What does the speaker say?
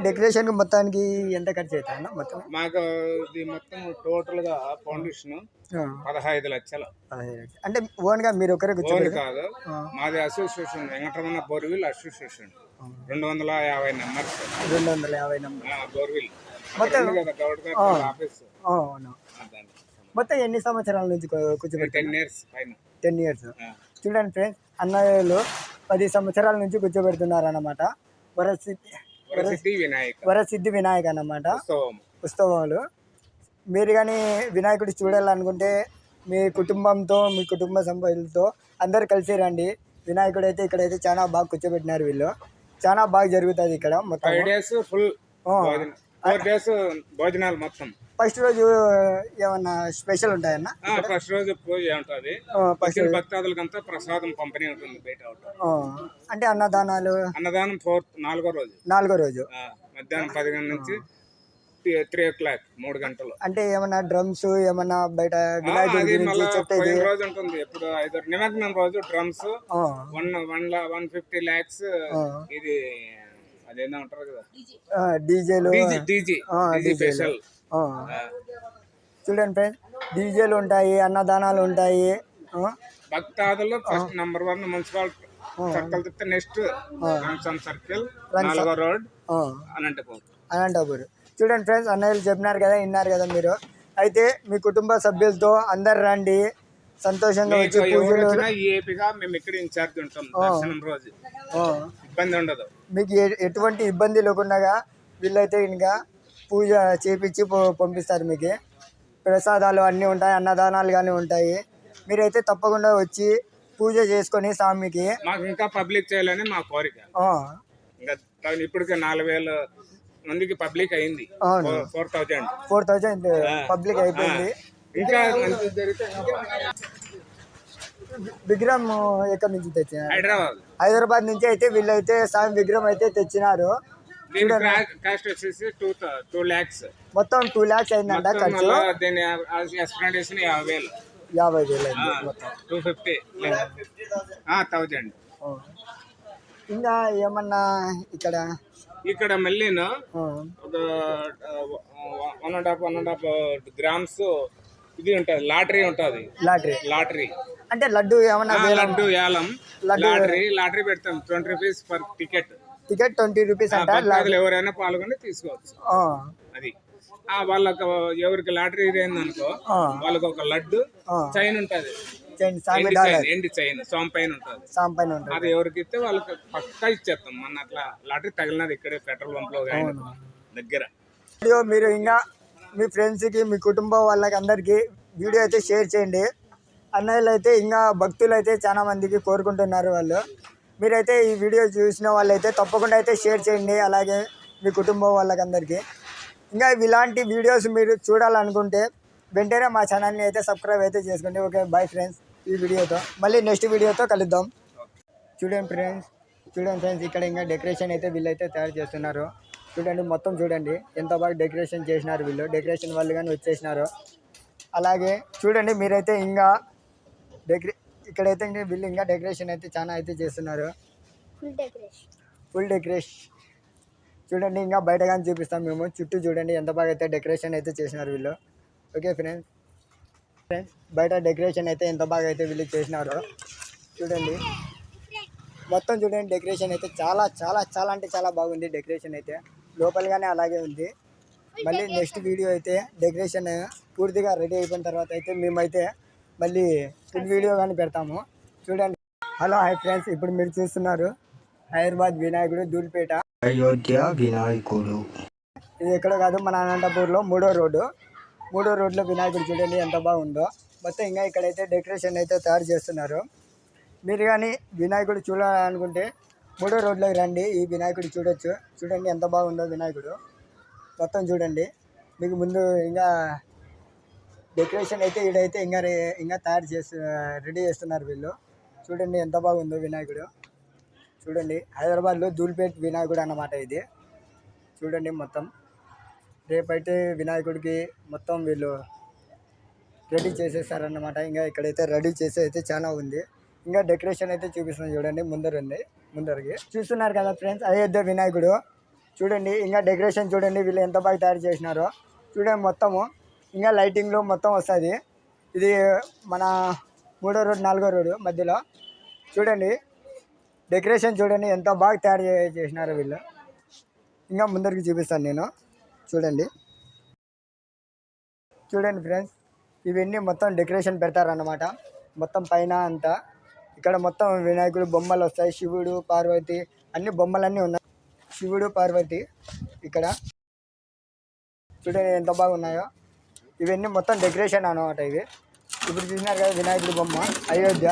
Decoration మొత్తానికి ఎంత ఖర్చు అవుతాయి మొత్తం? మాకు ఇది మొత్తం టోటల్ గా ఫౌండేషన్ 15 లక్షలు. అంటే ఓన్ గా మీరు ఒకరే ఓన్ కాదు, మాది association Venkataramana బోర్విల్ association 250 numbers. 250 number బోర్విల్ మొత్తం ఆఫీస్. మొత్తం ఎన్ని సంవత్సరాల నుంచి కూర్చోబెట్టి? 10 years పైన. 10 years. చూడండి ఫ్రెండ్స్, అన్నయ్యలు 10 సంవత్సరాల నుంచి కూర్చోబెడుతున్నారు అన్నమాట. వరసిద్ధి వినాయక్ అన్నమాట ఉత్సవాలు. మీరు కానీ వినాయకుడు చూడాలనుకుంటే మీ కుటుంబంతో, మీ కుటుంబ సభ్యులతో అందరు కలిసి రండి. వినాయకుడు అయితే ఇక్కడైతే చాలా బాగా కూర్చోబెట్టినారు వీళ్ళు. చాలా బాగా జరుగుతుంది ఇక్కడ మొత్తం. 5 days ఫుల్ 4 days భోజనాలు మొత్తం. ఫస్ట్ రోజు ఏమన్నా స్పెషల్ ఉంటాయన్న? ఫస్ట్ రోజు పూజ ఉంటుంది. భక్తాదులకంతా ప్రసాదం పంపిణీ ఉంటుంది బయట. అంటే అన్నదానాలు? అన్నదానం 4వ రోజు మధ్యాహ్నం 10 గంటల నుంచి 3 o'clock 3 గంటలు. అంటే ఏమన్నా డ్రమ్స్ ఏమన్నా బయట రోజు ఉంటుంది. ఇప్పుడు 5 నిమగ్నం రోజు డ్రమ్స్ 150 lakhs. ఇది అదేనా ఉంటారు కదా డీజే స్పెషల్. చూడండి ఫ్రెండ్స్, డీజేలు ఉంటాయి, అన్నదానాలు ఉంటాయి. భక్తాదులు ఫస్ట్ నెంబర్ 1 మున్సిపల్ సర్కిల్ తిప్పితే నెక్స్ట్ సర్కిల్ 4వ రోడ్ అనంతపూర్. చూడండి ఫ్రెండ్స్, అన్నయ్యలు చెప్పినారు కదా, విన్నారు కదా మీరు. అయితే మీ కుటుంబ సభ్యులతో అందరు రండి, సంతోషంగా వచ్చి పూజలు. మేము ఇక్కడ ఇన్ఛార్జ్ ఉంటాం. దర్శనం రోజు ఇబ్బంది ఉండదు. మీకు ఎటువంటి ఇబ్బంది లేకుండా వీళ్ళైతే ఇంకా పూజ చేపించి పంపిస్తారు. మీకు ప్రసాదాలు అన్నీ ఉంటాయి, అన్నదానాలు కానీ ఉంటాయి. మీరైతే తప్పకుండా వచ్చి పూజ చేసుకొని స్వామికి. మాకు ఇంకా పబ్లిక్ చేయాలని మా కోరిక. ఇప్పటికే 4000 మందికి పబ్లిక్ అయింది. 4,000 పబ్లిక్ అయిపోయింది. ఇంకా విగ్రహం ఎక్కడి నుంచి తెచ్చినారు? హైదరాబాద్ నుంచి. అయితే వీళ్ళైతే స్వామి విగ్రహం అయితే తెచ్చినారు. కాస్ట్ వచ్చేసి 2 lakhs. మొత్తం 2 lakhs అయిందంట ఖర్చు. 50,000 250,000. ఇంకా ఏమన్నా ఇక్కడ మళ్ళీ ఒక 1.5 grams ఇది ఉంటుంది. లాటరీ ఉంటుంది. లాటరీ అంటే లడ్డు ఏమన్నా? లడ్డు ఏలం లాటరీ పెడతాం. 20 rupees పర్ టికెట్ 20 rupees అంట. ఎవరైనా పాల్గొని తీసుకోవచ్చు. అది వాళ్ళకి ఎవరికి లాటరీ ఇదేందనుకో వాళ్ళకి ఒక లడ్డు చైన్ ఉంటది. ఎండి చైన్ సాం పైన ఉంటుంది. అది ఎవరికి ఇస్తే వాళ్ళకి పక్కా ఇచ్చేస్తాం. మన అట్లా లాటరీ తగిలినది ఇక్కడే పెట్రోల్ పంప్ లో దగ్గర. మీరు ఇంకా మీ ఫ్రెండ్స్ కి, మీ కుటుంబం వాళ్ళకి అందరికి వీడియో అయితే షేర్ చేయండి. అన్నయ్యలు అయితే ఇంకా భక్తులు అయితే చాలా మందికి కోరుకుంటున్నారు వాళ్ళు. మీరైతే ఈ వీడియో చూసిన వాళ్ళైతే తప్పకుండా అయితే షేర్ చేయండి, అలాగే మీ కుటుంబం వాళ్ళకి అందరికీ. ఇంకా ఇలాంటి వీడియోస్ మీరు చూడాలనుకుంటే వెంటనే మా ఛానల్ని అయితే సబ్స్క్రైబ్ అయితే చేసుకోండి. Okay, bye friends. ఈ వీడియోతో మళ్ళీ నెక్స్ట్ వీడియోతో కలుద్దాం. చూడండి ఫ్రెండ్స్, ఇక్కడ ఇంకా డెకరేషన్ అయితే వీళ్ళైతే తయారు చేస్తున్నారు. చూడండి, మొత్తం చూడండి ఎంత బాగా డెకరేషన్ చేసినారు వీళ్ళు. డెకరేషన్ వాళ్ళు కానీ వచ్చేసినారు. అలాగే చూడండి మీరైతే ఇంకా ఇక్కడైతే వీళ్ళు ఇంకా డెకరేషన్ అయితే చాలా అయితే చేస్తున్నారు. ఫుల్ డెకరేషన్ చూడండి. ఇంకా బయట కానీ చూపిస్తాం మేము. చుట్టూ చూడండి ఎంత బాగా అయితే డెకరేషన్ అయితే చేసినారు వీళ్ళు. ఓకే ఫ్రెండ్స్, బయట డెకరేషన్ అయితే ఎంత బాగా అయితే వీళ్ళు చేసినారు. చూడండి మొత్తం చూడండి. డెకరేషన్ అయితే చాలా చాలా చాలా అంటే చాలా బాగుంది. డెకరేషన్ అయితే లోపలగానే అలాగే ఉంది. మళ్ళీ నెక్స్ట్ వీడియో అయితే డెకరేషన్ పూర్తిగా రెడీ అయిపోయిన తర్వాత అయితే మేమైతే మళ్ళీ ఫుల్ వీడియో కానీ పెడతాము. చూడండి. Hello, hi friends. ఇప్పుడు మీరు చూస్తున్నారు హైదరాబాద్ వినాయకుడు ధూళిపేట అయోధ్య వినాయకుడు. ఇది ఎక్కడ కాదు, మన అనంతపూర్లో 3వ రోడ్లో వినాయకుడు. చూడండి ఎంత బాగుందో. మొత్తం ఇంకా ఇక్కడైతే డెకరేషన్ అయితే తయారు చేస్తున్నారు. మీరు కానీ వినాయకుడు చూడాలనుకుంటే 3వ రోడ్లోకి రండి, ఈ వినాయకుడు చూడొచ్చు. చూడండి ఎంత బాగుందో వినాయకుడు. మొత్తం చూడండి. మీకు ముందు ఇంకా డెకరేషన్ అయితే ఈడైతే ఇంకా తయారు రెడీ చేస్తున్నారు వీళ్ళు. చూడండి ఎంత బాగుందో వినాయకుడు. చూడండి, హైదరాబాద్లో ధూళిపేట వినాయకుడు అన్నమాట ఇది. చూడండి మొత్తం రేపైతే వినాయకుడికి మొత్తం వీళ్ళు రెడీ చేసేస్తారన్నమాట. ఇంకా ఇక్కడైతే రెడీ చేసి అయితే చాలా ఉంది. ఇంకా డెకరేషన్ అయితే చూపిస్తున్నాం చూడండి. ముందరకి చూస్తున్నారు కదా ఫ్రెండ్స్, అయోధ్య వినాయకుడు. చూడండి ఇంకా డెకరేషన్ చూడండి వీళ్ళు ఎంత బాగా తయారు చేసినారో చూడండి. మొత్తము ఇంకా లైటింగ్లో మొత్తం వస్తుంది. ఇది మన 3వ రోడ్ 4వ రోడ్ మధ్యలో చూడండి. డెకరేషన్ చూడండి ఎంత బాగా తయారు చేసినారో వీళ్ళు. ఇంకా ముందరికి చూపిస్తాను నేను. చూడండి ఫ్రెండ్స్, ఇవన్నీ మొత్తం డెకరేషన్ పెడతారన్నమాట. మొత్తం పైన అంతా ఇక్కడ మొత్తం వినాయకుడు బొమ్మలు వస్తాయి. శివుడు పార్వతి అన్ని బొమ్మలన్నీ ఉన్నాయి. శివుడు పార్వతి ఇక్కడ చూడండి ఎంత బాగున్నాయో. ఇవన్నీ మొత్తం డెకరేషన్ అన్నమాట. ఇవి ఇప్పుడు చూసినారు కదా వినాయకుడి బొమ్మ అయోధ్య.